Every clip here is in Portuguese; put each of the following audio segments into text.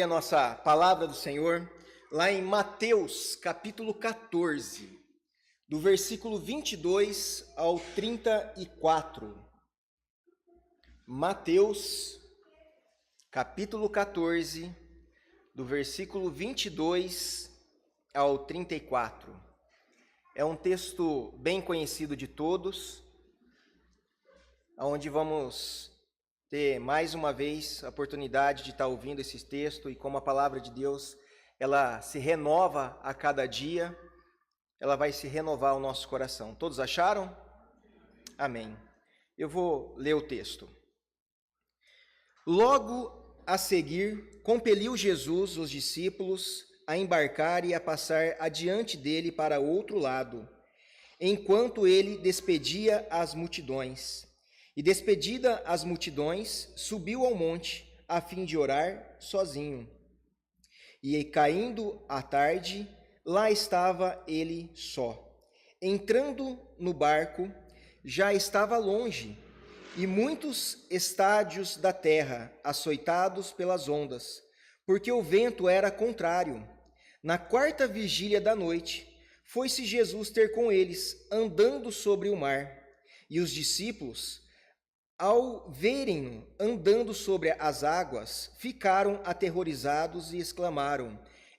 a nossa palavra do Senhor lá em Mateus, capítulo 14, do versículo 22 ao 34. Mateus, capítulo 14, do versículo 22 ao 34. É um texto bem conhecido de todos, onde vamos ter mais uma vez a oportunidade de estar ouvindo esse texto e como a palavra de Deus, ela se renova a cada dia, ela vai se renovar o nosso coração. Todos acharam? Amém. Eu vou ler o texto. Logo a seguir, compeliu Jesus os discípulos a embarcar e a passar adiante dele para outro lado, enquanto ele despedia as multidões. E despedida as multidões, subiu ao monte, a fim de orar sozinho. E caindo a tarde, lá estava ele só. Entrando no barco, já estava longe, e muitos estádios da terra, açoitados pelas ondas, porque o vento era contrário. Na quarta vigília da noite, foi-se Jesus ter com eles, andando sobre o mar. E os discípulos, ao verem-no andando sobre as águas, ficaram aterrorizados e exclamaram: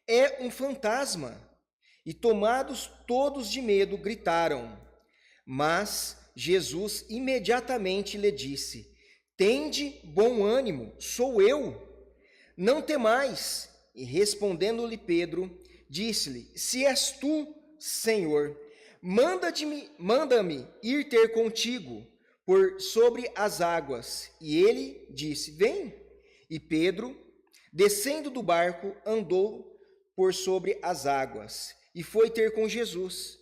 "É um fantasma!" E tomados todos de medo, gritaram. Mas Jesus imediatamente lhe disse: "Tende bom ânimo, sou eu, não temais." E respondendo-lhe Pedro, disse-lhe: "Se és tu, Senhor, manda-me ir ter contigo por sobre as águas." E ele disse: "Vem." E Pedro, descendo do barco, andou por sobre as águas e foi ter com Jesus.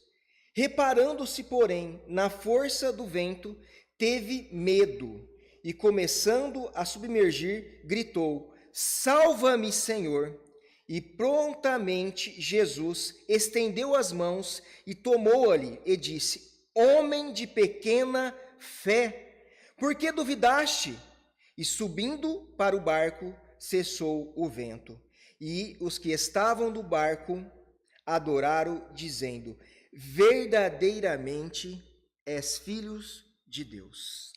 Reparando-se, porém, na força do vento, teve medo e, começando a submergir, gritou: "Salva-me, Senhor!" E prontamente Jesus estendeu as mãos e tomou-lhe e disse: "Homem de pequena fé, por que duvidaste?" E subindo para o barco, cessou o vento. E os que estavam no barco adoraram, dizendo: "Verdadeiramente és filhos de Deus."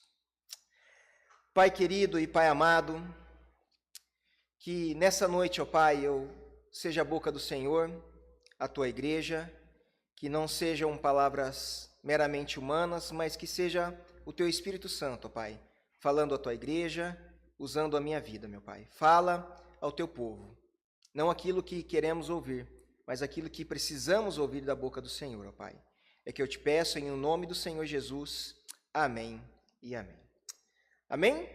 Pai querido e Pai amado, que nessa noite, ó Pai, eu seja a boca do Senhor, a tua igreja, que não sejam palavras meramente humanas, mas que seja o teu Espírito Santo, ó Pai, falando à tua igreja, usando a minha vida, meu Pai. Fala ao teu povo, não aquilo que queremos ouvir, mas aquilo que precisamos ouvir da boca do Senhor, ó Pai. É que eu te peço em nome do Senhor Jesus. Amém e amém. Amém?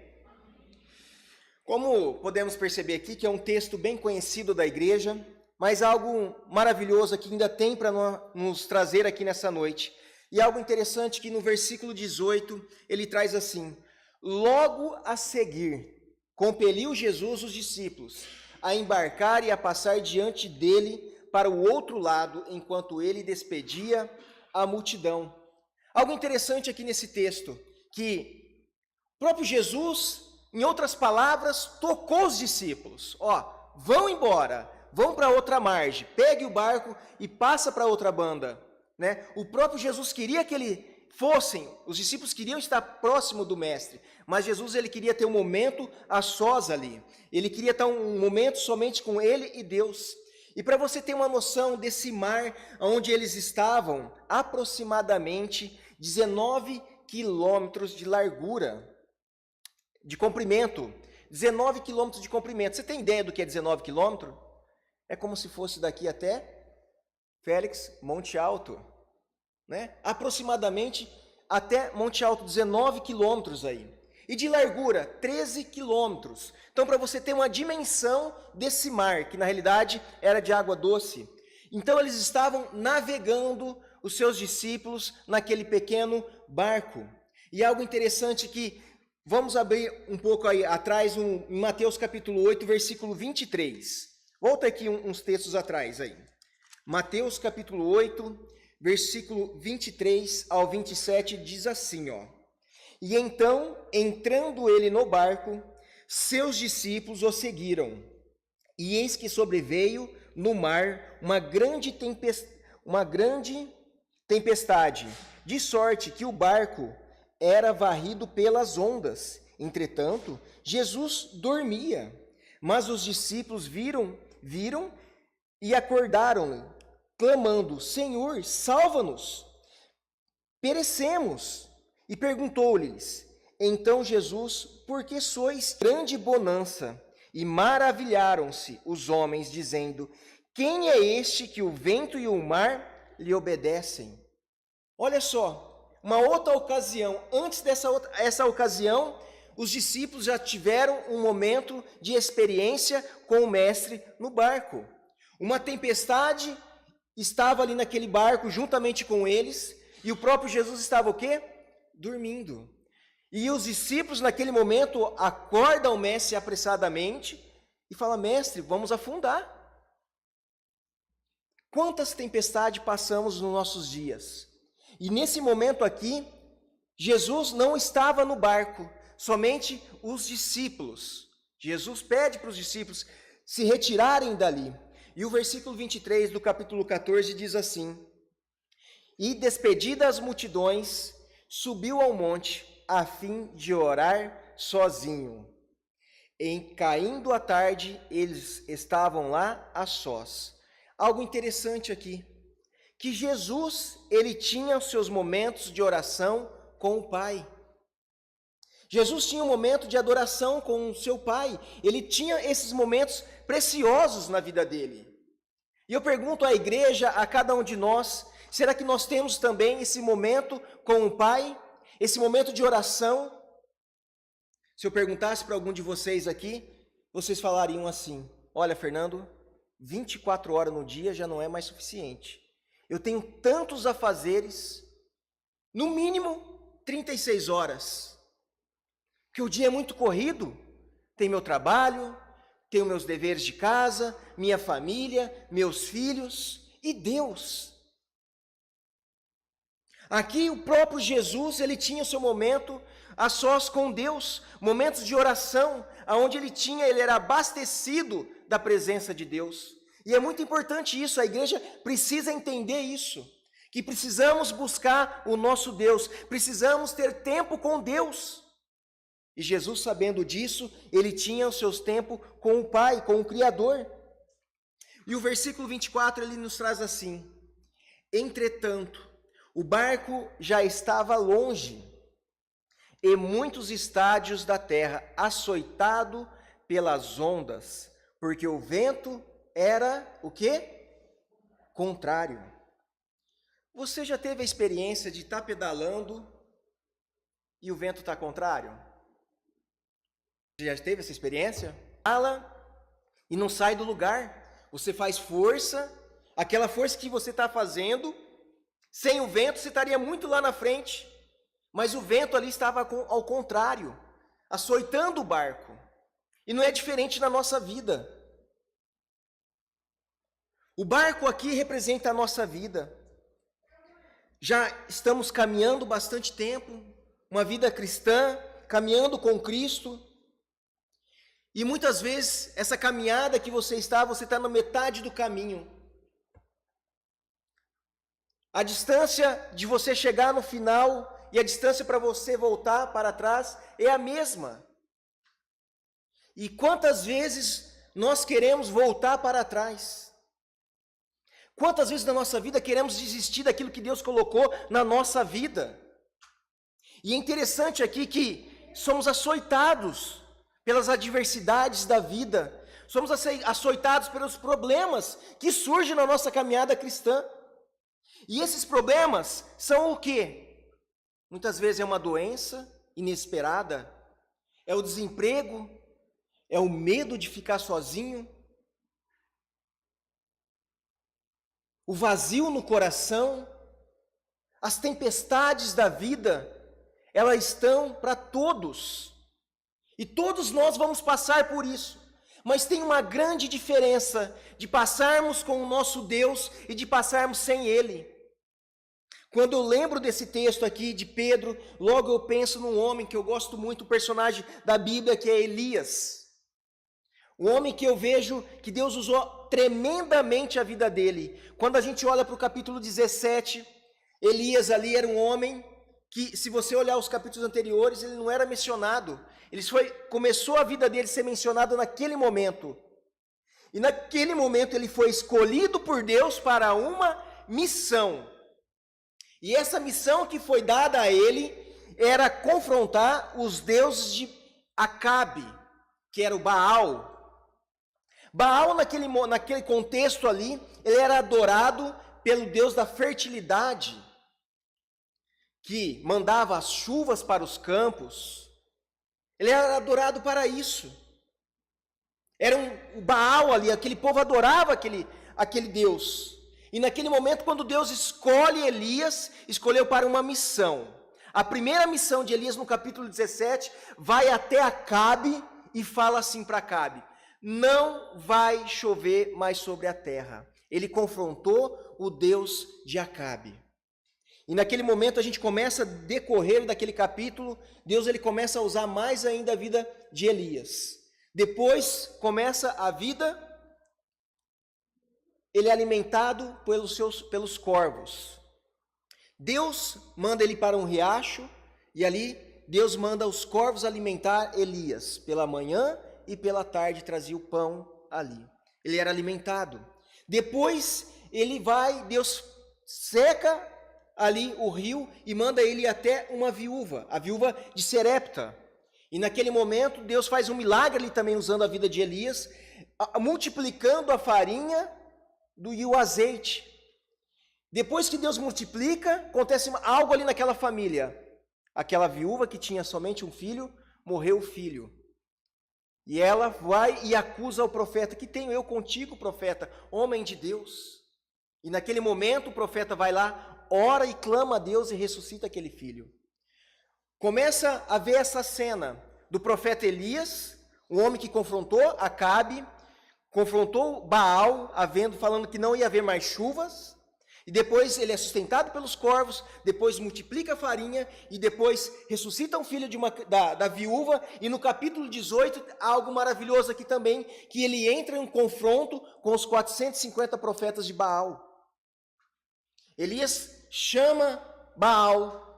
Como podemos perceber aqui, que é um texto bem conhecido da igreja, mas algo maravilhoso que ainda tem para nos trazer aqui nessa noite. E algo interessante que no versículo 18, ele traz assim: logo a seguir, compeliu Jesus os discípulos a embarcar e a passar diante dele para o outro lado, enquanto ele despedia a multidão. Algo interessante aqui nesse texto, que o próprio Jesus, em outras palavras, tocou os discípulos: vão embora, vão para outra margem, pegue o barco e passa para outra banda. Né? O próprio Jesus queria que os discípulos queriam estar próximo do mestre, mas Jesus ele queria ter um momento a sós ali, ele queria ter um momento somente com ele e Deus. E para você ter uma noção desse mar onde eles estavam, aproximadamente 19 quilômetros de largura, de comprimento, 19 quilômetros de comprimento. Você tem ideia do que é 19 quilômetros? É como se fosse daqui até Félix, Monte Alto, né? Aproximadamente até Monte Alto, 19 quilômetros aí. E de largura, 13 quilômetros. Então, para você ter uma dimensão desse mar, que na realidade era de água doce. Então, eles estavam navegando, os seus discípulos, naquele pequeno barco. E algo interessante que, vamos abrir um pouco aí atrás, em Mateus capítulo 8, versículo 23. Volta aqui uns textos atrás aí. Mateus capítulo 8, versículo 23 ao 27, diz assim, E então, entrando ele no barco, seus discípulos o seguiram. E eis que sobreveio no mar uma grande tempestade, de sorte que o barco era varrido pelas ondas. Entretanto, Jesus dormia. Mas os discípulos viram e acordaram-lhe, clamando: Senhor, salva-nos, perecemos. E perguntou-lhes então Jesus: por que sois grande bonança? E maravilharam-se os homens, dizendo: quem é este que o vento e o mar lhe obedecem? Olha só, uma outra ocasião, antes essa ocasião, os discípulos já tiveram um momento de experiência com o mestre no barco. Uma tempestade estava ali naquele barco juntamente com eles, e o próprio Jesus estava o quê? Dormindo. E os discípulos naquele momento acordam o mestre apressadamente e falam: mestre, vamos afundar. Quantas tempestades passamos nos nossos dias? E nesse momento aqui, Jesus não estava no barco, somente os discípulos. Jesus pede para os discípulos se retirarem dali. E o versículo 23 do capítulo 14 diz assim: e despedidas as multidões, subiu ao monte, a fim de orar sozinho. Em caindo a tarde, eles estavam lá a sós. Algo interessante aqui, que Jesus, ele tinha os seus momentos de oração com o Pai. Jesus tinha um momento de adoração com o seu Pai. Ele tinha esses momentos preciosos na vida dele. E eu pergunto à igreja, a cada um de nós: será que nós temos também esse momento com o Pai? Esse momento de oração? Se eu perguntasse para algum de vocês aqui, vocês falariam assim: olha, Fernando, 24 horas no dia já não é mais suficiente. Eu tenho tantos afazeres, no mínimo 36 horas, que o dia é muito corrido. Tem meu trabalho, tenho meus deveres de casa, minha família, meus filhos e Deus. Aqui o próprio Jesus, ele tinha o seu momento a sós com Deus, momentos de oração, onde ele era abastecido da presença de Deus. E é muito importante isso, a igreja precisa entender isso, que precisamos buscar o nosso Deus, precisamos ter tempo com Deus. E Jesus, sabendo disso, ele tinha os seus tempos com o Pai, com o Criador. E o versículo 24, ele nos traz assim: entretanto, o barco já estava longe, e muitos estádios da terra, açoitado pelas ondas, porque o vento era o quê? Contrário. Você já teve a experiência de estar pedalando e o vento está contrário? Você já teve essa experiência? Pedala e não sai do lugar. Você faz força, aquela força que você está fazendo, sem o vento você estaria muito lá na frente, mas o vento ali estava ao contrário, açoitando o barco. E não é diferente na nossa vida. O barco aqui representa a nossa vida. Já estamos caminhando bastante tempo, uma vida cristã, caminhando com Cristo. E muitas vezes essa caminhada que você está na metade do caminho. A distância de você chegar no final e a distância para você voltar para trás é a mesma. E quantas vezes nós queremos voltar para trás? Quantas vezes na nossa vida queremos desistir daquilo que Deus colocou na nossa vida? E é interessante aqui que somos açoitados pelas adversidades da vida, somos açoitados pelos problemas que surgem na nossa caminhada cristã. E esses problemas são o quê? Muitas vezes é uma doença inesperada, é o desemprego, é o medo de ficar sozinho, o vazio no coração, as tempestades da vida, elas estão para todos. E todos nós vamos passar por isso. Mas tem uma grande diferença de passarmos com o nosso Deus e de passarmos sem Ele. Quando eu lembro desse texto aqui de Pedro, logo eu penso num homem que eu gosto muito, um personagem da Bíblia, que é Elias. Um homem que eu vejo que Deus usou tremendamente a vida dele. Quando a gente olha para o capítulo 17, Elias ali era um homem que, se você olhar os capítulos anteriores, ele não era mencionado. Começou a vida dele a ser mencionado naquele momento. E naquele momento ele foi escolhido por Deus para uma missão. E essa missão que foi dada a ele era confrontar os deuses de Acabe, que era o Baal. Baal, naquele contexto ali, ele era adorado pelo Deus da fertilidade, que mandava as chuvas para os campos. Ele era adorado para isso. Era o Baal ali, aquele povo adorava aquele Deus. E naquele momento, quando Deus escolhe Elias, escolheu para uma missão. A primeira missão de Elias, no capítulo 17, vai até Acabe e fala assim para Acabe: não vai chover mais sobre a terra. Ele confrontou o Deus de Acabe. E naquele momento a gente começa a decorrer daquele capítulo, Deus ele começa a usar mais ainda a vida de Elias. Depois começa a vida, ele é alimentado pelos corvos. Deus manda ele para um riacho, e ali Deus manda os corvos alimentar Elias. Pela manhã e pela tarde trazia o pão ali. Ele era alimentado. Depois Deus seca ali o rio e manda ele até uma viúva, a viúva de Serepta. E naquele momento Deus faz um milagre ali também usando a vida de Elias, multiplicando a farinha e o azeite. Depois que Deus multiplica, acontece algo ali naquela família. Aquela viúva que tinha somente um filho, morreu o filho. E ela vai e acusa o profeta: que tenho eu contigo, profeta, homem de Deus? E naquele momento o profeta vai lá, ora e clama a Deus e ressuscita aquele filho. Começa a ver essa cena do profeta Elias, um homem que confrontou Acabe, confrontou Baal, falando que não ia haver mais chuvas, e depois ele é sustentado pelos corvos, depois multiplica a farinha, e depois ressuscita um filho da viúva, e no capítulo 18, há algo maravilhoso aqui também, que ele entra em um confronto com os 450 profetas de Baal. Elias chama Baal: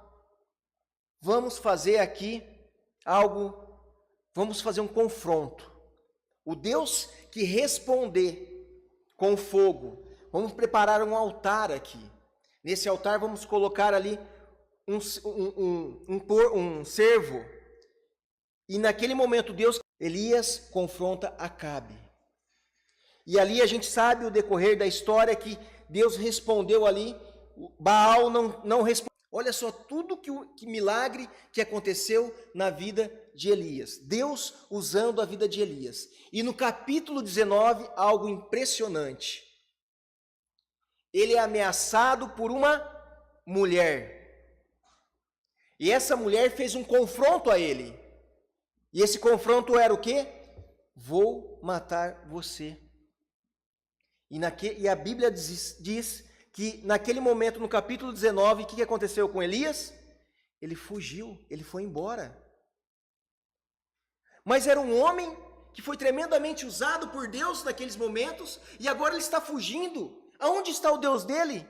vamos fazer aqui vamos fazer um confronto. O Deus que responder com fogo, vamos preparar um altar aqui. Nesse altar vamos colocar ali um cervo. E naquele momento Elias confronta Acabe. E ali a gente sabe o decorrer da história que Deus respondeu ali, Baal não respondeu. Olha só tudo que milagre que aconteceu na vida de Elias. Deus usando a vida de Elias. E no capítulo 19, algo impressionante. Ele é ameaçado por uma mulher. E essa mulher fez um confronto a ele. E esse confronto era o quê? Vou matar você. E a Bíblia diz que naquele momento, no capítulo 19, o que aconteceu com Elias? Ele fugiu, ele foi embora. Mas era um homem que foi tremendamente usado por Deus naqueles momentos, e agora ele está fugindo. Aonde está o Deus dele?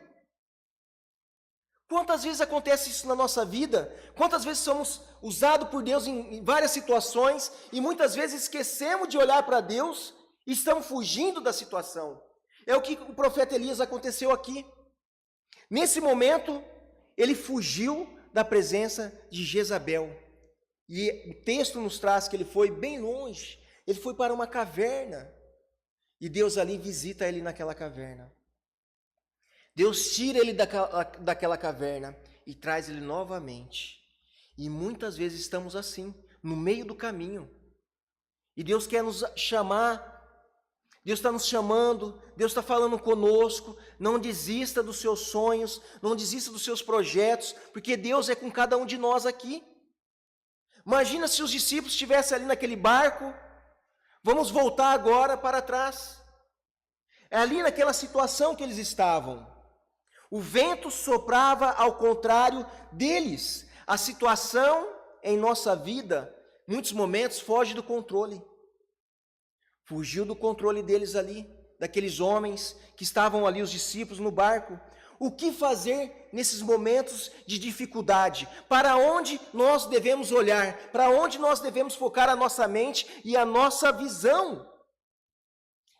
Quantas vezes acontece isso na nossa vida? Quantas vezes somos usados por Deus em várias situações, e muitas vezes esquecemos de olhar para Deus e estamos fugindo da situação. É o que o profeta Elias aconteceu aqui. Nesse momento, ele fugiu da presença de Jezabel. E o texto nos traz que ele foi bem longe. Ele foi para uma caverna. E Deus ali visita ele naquela caverna. Deus tira ele daquela caverna e traz ele novamente. E muitas vezes estamos assim, no meio do caminho. E Deus quer nos chamar. Deus está nos chamando, Deus está falando conosco. Não desista dos seus sonhos, não desista dos seus projetos, porque Deus é com cada um de nós aqui. Imagina se os discípulos estivessem ali naquele barco. Vamos voltar agora para trás. É ali naquela situação que eles estavam. O vento soprava ao contrário deles. A situação em nossa vida, muitos momentos, foge do controle. Fugiu do controle deles ali, daqueles homens que estavam ali, os discípulos no barco. O que fazer nesses momentos de dificuldade? Para onde nós devemos olhar? Para onde nós devemos focar a nossa mente e a nossa visão?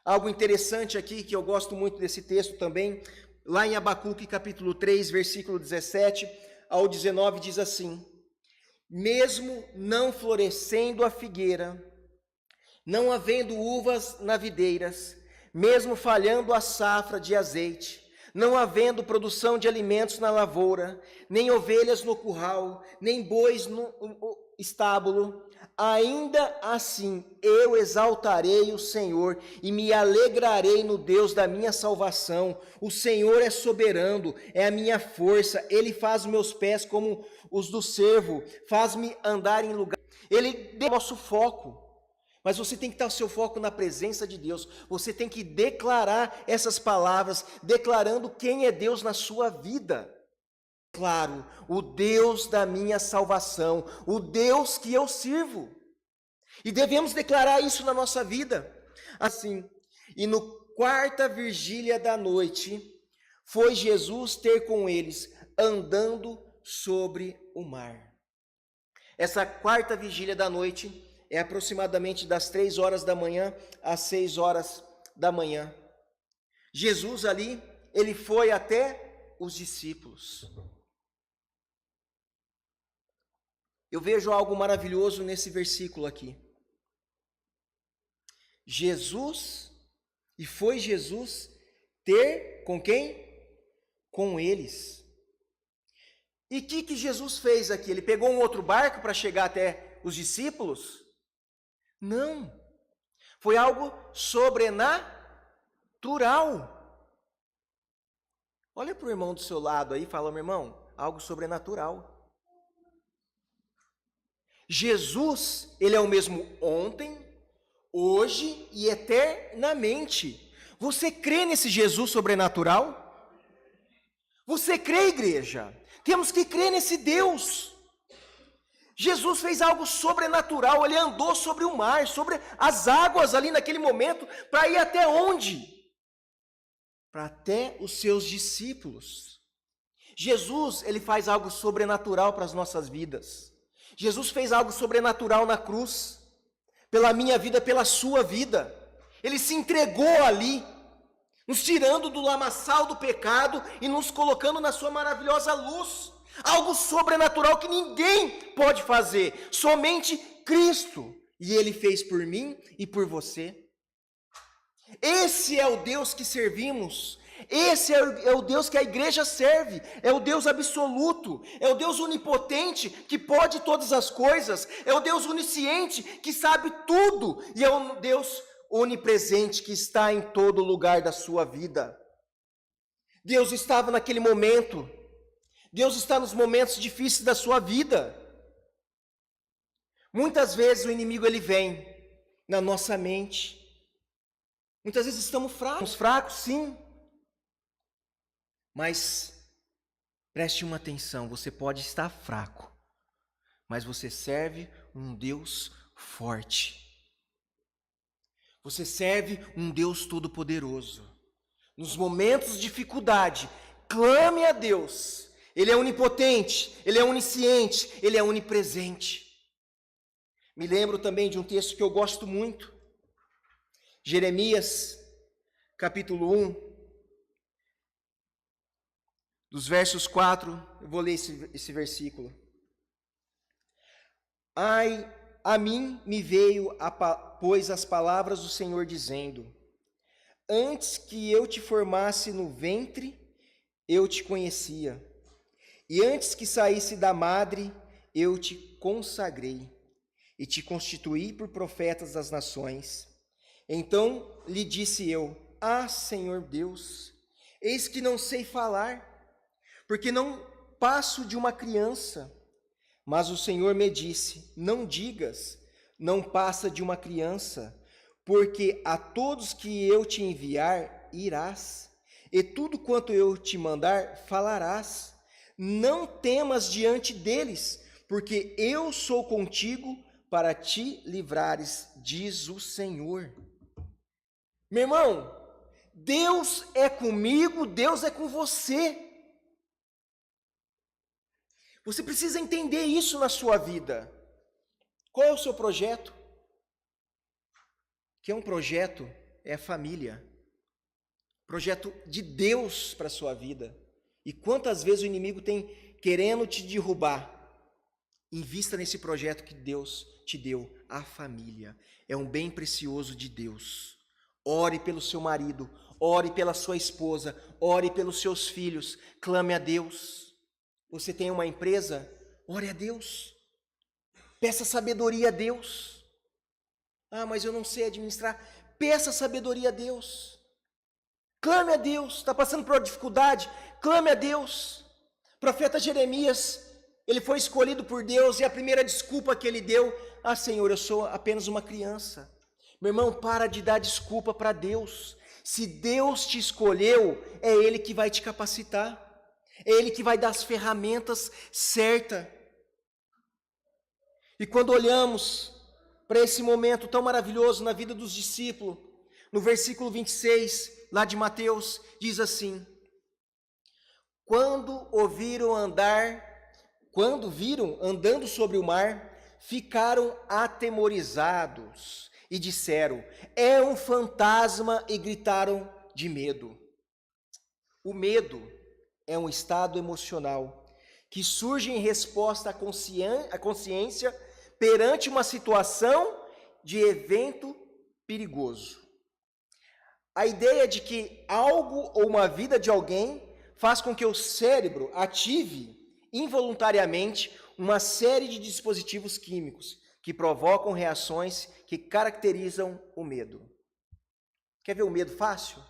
Algo interessante aqui, que eu gosto muito desse texto também, lá em Abacuque capítulo 3, versículo 17 ao 19, diz assim: mesmo não florescendo a figueira, não havendo uvas na videiras, mesmo falhando a safra de azeite, não havendo produção de alimentos na lavoura, nem ovelhas no curral, nem bois no estábulo, ainda assim eu exaltarei o Senhor e me alegrarei no Deus da minha salvação. O Senhor é soberano, é a minha força, Ele faz meus pés como os do cervo, faz-me andar em lugar. Ele deu nosso foco. Mas você tem que estar o seu foco na presença de Deus. Você tem que declarar essas palavras, declarando quem é Deus na sua vida. Claro, o Deus da minha salvação, o Deus que eu sirvo. E devemos declarar isso na nossa vida. Assim, e no quarta vigília da noite, foi Jesus ter com eles, andando sobre o mar. Essa quarta vigília da noite é aproximadamente das 3 horas da manhã às 6 horas da manhã. Jesus ali, ele foi até os discípulos. Eu vejo algo maravilhoso nesse versículo aqui. Foi Jesus ter com quem? Com eles. E o que Jesus fez aqui? Ele pegou um outro barco para chegar até os discípulos? Não, foi algo sobrenatural. Olha para o irmão do seu lado aí e fala: meu irmão, algo sobrenatural. Jesus, ele é o mesmo ontem, hoje e eternamente. Você crê nesse Jesus sobrenatural? Você crê, igreja? Temos que crer nesse Deus. Jesus fez algo sobrenatural, ele andou sobre o mar, sobre as águas ali naquele momento, para ir até onde? Para até os seus discípulos. Jesus, ele faz algo sobrenatural para as nossas vidas. Jesus fez algo sobrenatural na cruz, pela minha vida, pela sua vida. Ele se entregou ali, nos tirando do lamaçal do pecado e nos colocando na sua maravilhosa luz. Algo sobrenatural que ninguém pode fazer, somente Cristo. E Ele fez por mim e por você. Esse é o Deus que servimos. Esse é o Deus que a igreja serve. É o Deus absoluto. É o Deus onipotente que pode todas as coisas. É o Deus onisciente que sabe tudo. E é o Deus onipresente que está em todo lugar da sua vida. Deus estava naquele momento. Deus está nos momentos difíceis da sua vida. Muitas vezes o inimigo ele vem na nossa mente. Muitas vezes estamos fracos sim. Mas preste uma atenção, você pode estar fraco, mas você serve um Deus forte. Você serve um Deus todo-poderoso. Nos momentos de dificuldade, clame a Deus. Ele é onipotente, Ele é onisciente, Ele é onipresente. Me lembro também de um texto que eu gosto muito. Jeremias, capítulo 1, dos versos 4, eu vou ler esse versículo. Ai, a mim me veio, pois, as palavras do Senhor dizendo: antes que eu te formasse no ventre, eu te conhecia. E antes que saísse da madre, eu te consagrei e te constituí por profetas das nações. Então lhe disse eu: ah, Senhor Deus, eis que não sei falar, porque não passo de uma criança. Mas o Senhor me disse: não digas, não passa de uma criança, porque a todos que eu te enviar irás, e tudo quanto eu te mandar falarás. Não temas diante deles, porque eu sou contigo para te livrares, diz o Senhor. Meu irmão, Deus é comigo, Deus é com você. Você precisa entender isso na sua vida. Qual é o seu projeto? Que é um projeto, é a família. Projeto de Deus para a sua vida. E quantas vezes o inimigo tem querendo te derrubar? Invista nesse projeto que Deus te deu, a família. É um bem precioso de Deus. Ore pelo seu marido, ore pela sua esposa, ore pelos seus filhos, clame a Deus. Você tem uma empresa? Ore a Deus. Peça sabedoria a Deus. Ah, mas eu não sei administrar. Peça sabedoria a Deus. Clame a Deus. Está passando por uma dificuldade? Clame a Deus. O profeta Jeremias, ele foi escolhido por Deus e a primeira desculpa que ele deu: ah, Senhor, eu sou apenas uma criança. Meu irmão, para de dar desculpa para Deus. Se Deus te escolheu, é Ele que vai te capacitar. É Ele que vai dar as ferramentas certas. E quando olhamos para esse momento tão maravilhoso na vida dos discípulos, no versículo 26, lá de Mateus, diz assim: Quando viram andando sobre o mar, ficaram atemorizados e disseram: é um fantasma, e gritaram de medo. O medo é um estado emocional que surge em resposta à consciência perante uma situação de evento perigoso. A ideia de que algo ou uma vida de alguém faz com que o cérebro ative involuntariamente uma série de dispositivos químicos que provocam reações que caracterizam o medo. Quer ver o medo fácil?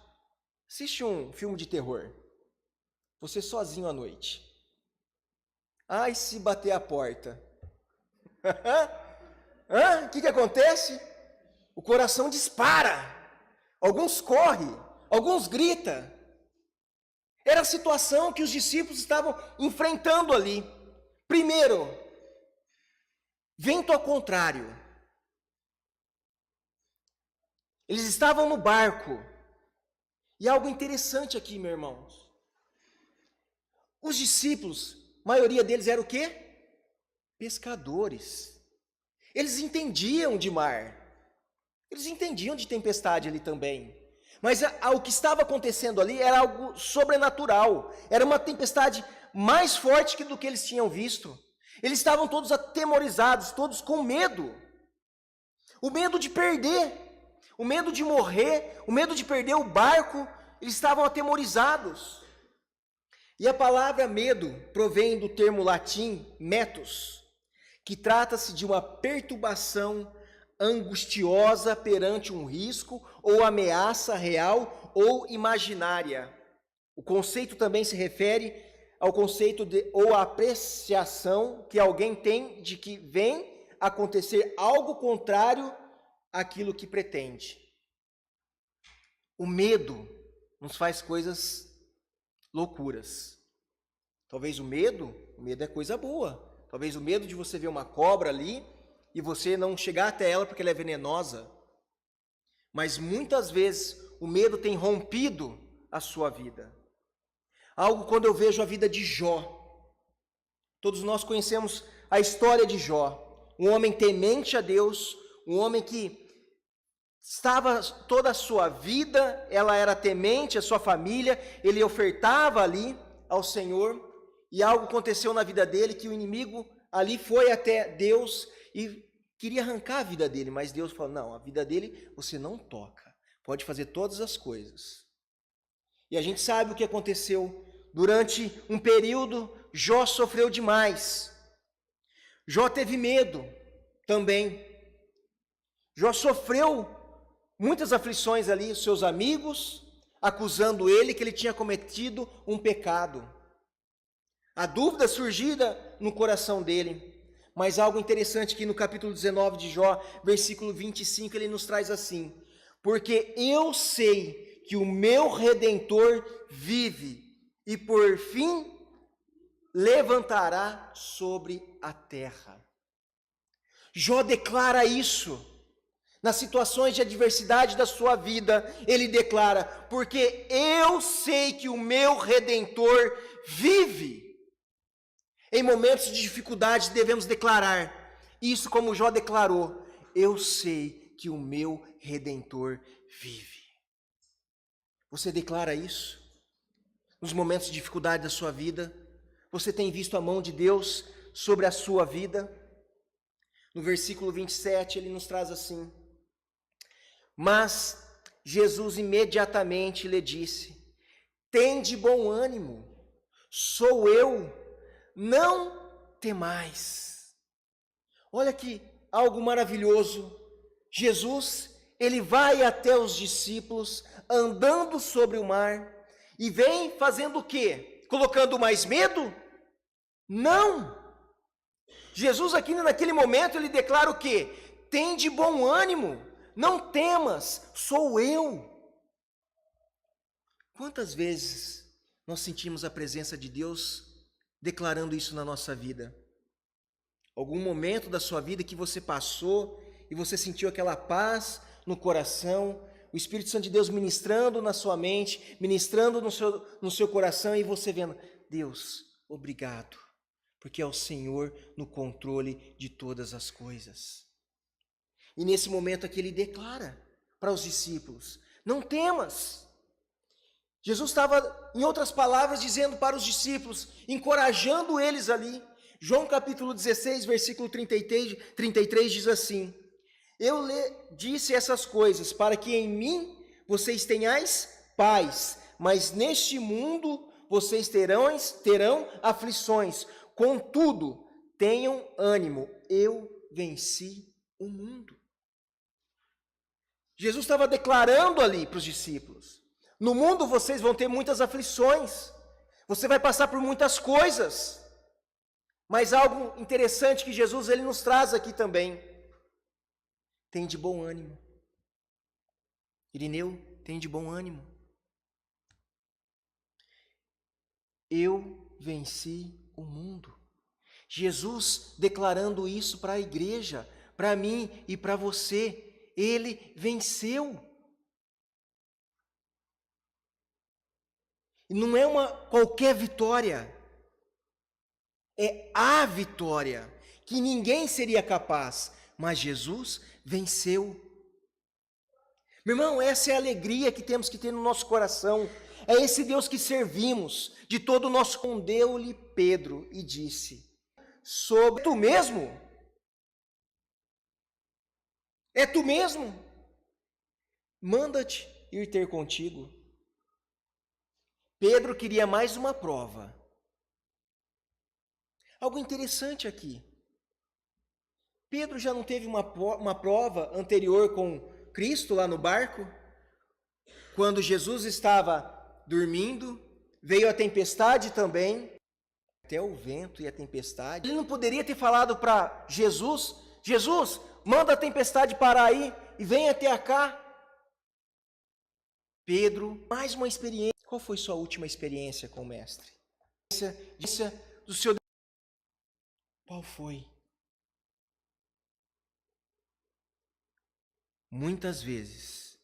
Assiste um filme de terror. Você sozinho à noite. Ai, se bater a porta. O que acontece? O coração dispara. Alguns correm, alguns gritam. Era a situação que os discípulos estavam enfrentando ali. Primeiro, vento ao contrário. Eles estavam no barco. E algo interessante aqui, meus irmãos. Os discípulos, a maioria deles era o quê? Pescadores. Eles entendiam de mar. Eles entendiam de tempestade ali também. Mas o que estava acontecendo ali era algo sobrenatural. Era uma tempestade mais forte do que eles tinham visto. Eles estavam todos atemorizados, todos com medo. O medo de perder, o medo de morrer, o medo de perder o barco. Eles estavam atemorizados. E a palavra medo provém do termo latim metus, que trata-se de uma perturbação angustiosa perante um risco ou ameaça real ou imaginária. O conceito também se refere ao conceito de ou a apreciação que alguém tem de que vem acontecer algo contrário àquilo que pretende. O medo nos faz coisas loucuras. Talvez o medo é coisa boa. Talvez o medo de você ver uma cobra ali e você não chegar até ela porque ela é venenosa. Mas muitas vezes o medo tem rompido a sua vida. Algo quando eu vejo a vida de Jó. Todos nós conhecemos a história de Jó. Um homem temente a Deus, um homem que estava toda a sua vida, ela era temente, a sua família, ele ofertava ali ao Senhor. E algo aconteceu na vida dele que o inimigo ali foi até Deus e queria arrancar a vida dele, mas Deus falou: não, a vida dele você não toca, pode fazer todas as coisas. E a gente sabe o que aconteceu. Durante um período, Jó sofreu demais. Jó teve medo também. Jó sofreu muitas aflições ali, os seus amigos acusando ele que ele tinha cometido um pecado. A dúvida surgida no coração dele. Mas algo interessante que no capítulo 19 de Jó, versículo 25, ele nos traz assim: porque eu sei que o meu Redentor vive e por fim levantará sobre a terra. Jó declara isso. nas situações de adversidade da sua vida, ele declara: porque eu sei que o meu Redentor vive. Em momentos de dificuldade devemos declarar isso, como Jó declarou: eu sei que o meu Redentor vive. Você declara isso? Nos momentos de dificuldade da sua vida, você tem visto a mão de Deus sobre a sua vida? No versículo 27 ele nos traz assim: mas Jesus imediatamente lhe disse: tende bom ânimo, sou eu, não temais. Olha que algo maravilhoso. Jesus, ele vai até os discípulos andando sobre o mar e vem fazendo o quê? Colocando mais medo? Não. Jesus aqui naquele momento ele declara o quê? Tende bom ânimo, não temas, sou eu. Quantas vezes nós sentimos a presença de Deus declarando isso na nossa vida? Algum momento da sua vida que você passou e você sentiu aquela paz no coração, o Espírito Santo de Deus ministrando na sua mente, ministrando no seu coração, e você vendo: Deus, obrigado, porque é o Senhor no controle de todas as coisas. E nesse momento aqui ele declara para os discípulos: não temas. Jesus estava, em outras palavras, dizendo para os discípulos, encorajando eles ali. João capítulo 16, versículo 33 diz assim: eu lhe disse essas coisas para que em mim vocês tenhais paz, mas neste mundo vocês terão aflições. Contudo, tenham ânimo, eu venci o mundo. Jesus estava declarando ali para os discípulos: no mundo vocês vão ter muitas aflições, você vai passar por muitas coisas, mas algo interessante que Jesus ele nos traz aqui também: tem de bom ânimo. Irineu, tem de bom ânimo. Eu venci o mundo. Jesus declarando isso para a igreja, para mim e para você. Ele venceu. E não é uma qualquer vitória. É a vitória que ninguém seria capaz, mas Jesus venceu. Meu irmão, essa é a alegria que temos que ter no nosso coração. É esse Deus que servimos de todo o nosso. Respondeu-lhe Pedro e disse: sobre tu mesmo? É tu mesmo? Manda-te ir ter contigo. Pedro queria mais uma prova. Algo interessante aqui. Pedro já não teve uma prova anterior com Cristo lá no barco? Quando Jesus estava dormindo, veio a tempestade também, até o vento e a tempestade. Ele não poderia ter falado para Jesus: Jesus, manda a tempestade parar aí e vem até cá. Pedro, mais uma experiência. Qual foi sua última experiência com o Mestre? Do seu... Qual foi? Muitas vezes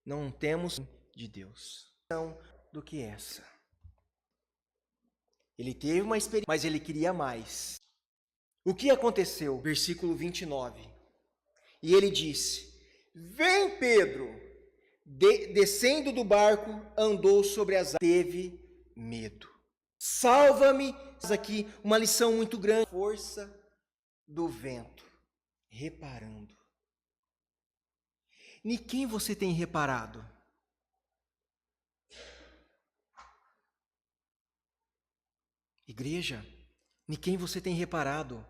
não temos de Deus do que essa. Ele teve uma experiência, mas ele queria mais. O que aconteceu? Versículo 29. E ele disse: vem, Pedro. Descendo do barco, andou sobre as águas, teve medo. Salva-me. Aqui uma lição muito grande. Força do vento. Reparando. Em quem você tem reparado? Igreja, em quem você tem reparado?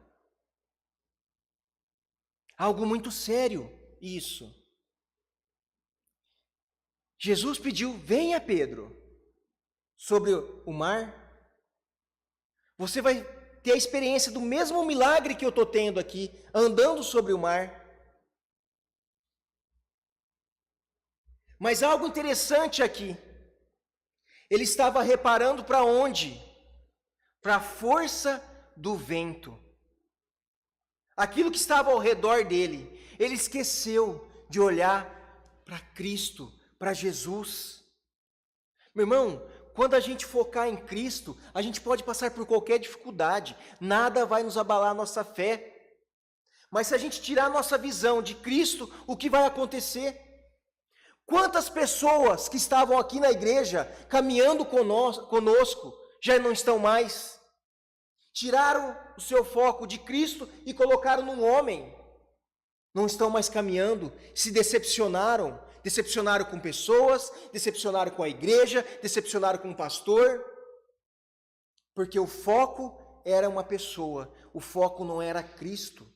Algo muito sério isso. Jesus pediu: venha, Pedro, sobre o mar. Você vai ter a experiência do mesmo milagre que eu estou tendo aqui, andando sobre o mar. Mas algo interessante aqui. Ele estava reparando para onde? Para a força do vento. Aquilo que estava ao redor dele. Ele esqueceu de olhar para Cristo, para Jesus. Meu irmão, quando a gente focar em Cristo, a gente pode passar por qualquer dificuldade, nada vai nos abalar a nossa fé. Mas se a gente tirar a nossa visão de Cristo, o que vai acontecer? Quantas pessoas que estavam aqui na igreja, caminhando conosco, já não estão mais? Tiraram o seu foco de Cristo e colocaram num homem. Não estão mais caminhando, se decepcionaram. Decepcionaram com pessoas, decepcionaram com a igreja, decepcionaram com o pastor. Porque o foco era uma pessoa, o foco não era Cristo.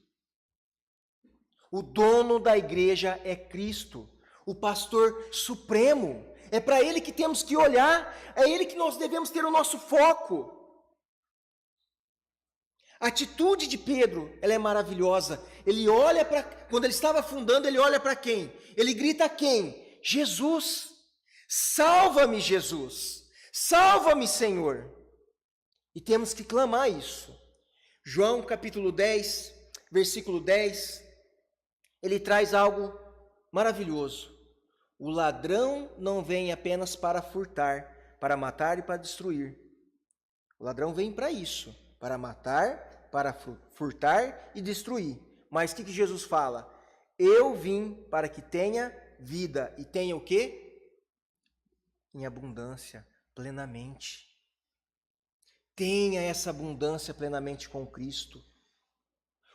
O dono da igreja é Cristo, o pastor supremo. É para ele que temos que olhar, é ele que nós devemos ter o nosso foco. A atitude de Pedro, ela é maravilhosa. Ele olha para, quando ele estava afundando, ele olha para quem? Ele grita a quem? Jesus. Salva-me, Jesus. Salva-me, Senhor. E temos que clamar isso. João capítulo 10, versículo 10, ele traz algo maravilhoso. O ladrão não vem apenas para furtar, para matar e para destruir. O ladrão vem para isso, para matar, para furtar e destruir. Mas o que Jesus fala? Eu vim para que tenha vida. E tenha o quê? Em abundância, plenamente. Tenha essa abundância plenamente com Cristo.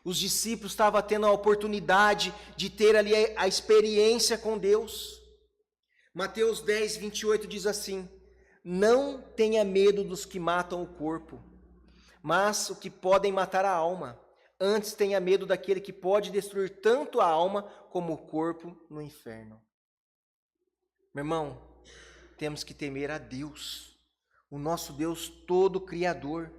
Os discípulos estavam tendo a oportunidade de ter ali a experiência com Deus. Mateus 10, 28 diz assim: não tenha medo dos que matam o corpo, mas o que podem matar a alma. Antes tenha medo daquele que pode destruir tanto a alma como o corpo no inferno. Meu irmão, temos que temer a Deus, o nosso Deus todo criador.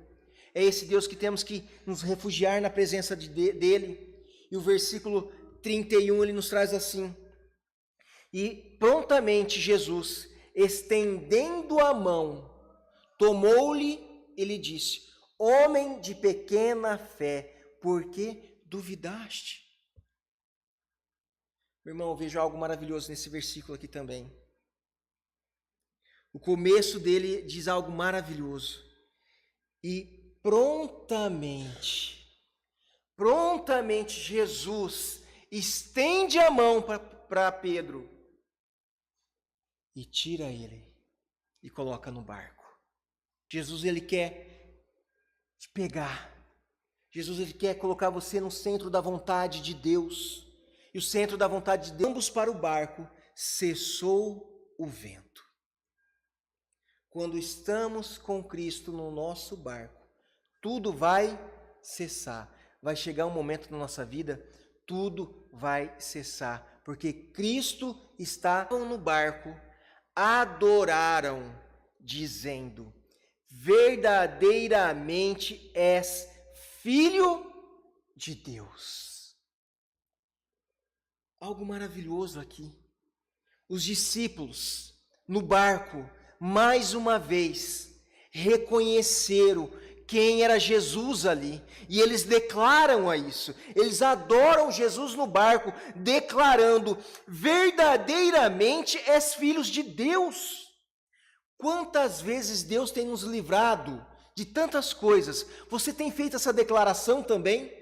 É esse Deus que temos que nos refugiar na presença dele. E o versículo 31 ele nos traz assim: e prontamente Jesus, estendendo a mão, tomou-lhe e lhe disse: homem de pequena fé, por que duvidaste? Meu irmão, eu vejo algo maravilhoso nesse versículo aqui também. O começo dele diz algo maravilhoso. E prontamente Jesus estende a mão para Pedro e tira ele e coloca no barco. Jesus, ele quer te pegar. Jesus, ele quer colocar você no centro da vontade de Deus. E o centro da vontade de Deus, ambos para o barco, cessou o vento. Quando estamos com Cristo no nosso barco, tudo vai cessar. Vai chegar um momento na nossa vida, tudo vai cessar. Porque Cristo está no barco, adoraram, dizendo: verdadeiramente és Filho de Deus. Algo maravilhoso aqui. Os discípulos no barco, mais uma vez, reconheceram quem era Jesus ali. E eles declaram a isso. Eles adoram Jesus no barco, declarando: verdadeiramente és filhos de Deus. Quantas vezes Deus tem nos livrado de tantas coisas? Você tem feito essa declaração também?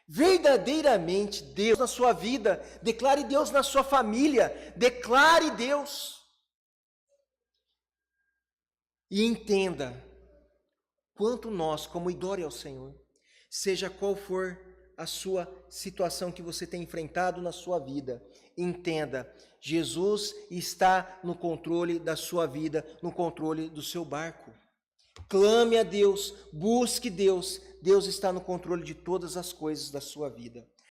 Verdadeiramente Deus na sua vida, declare Deus na sua família, declare Deus. E entenda, quanto nós, como idórea ao Senhor, seja qual for a sua situação que você tem enfrentado na sua vida, entenda, Jesus está no controle da sua vida, no controle do seu barco. Clame a Deus, busque Deus, Deus está no controle de todas as coisas da sua vida.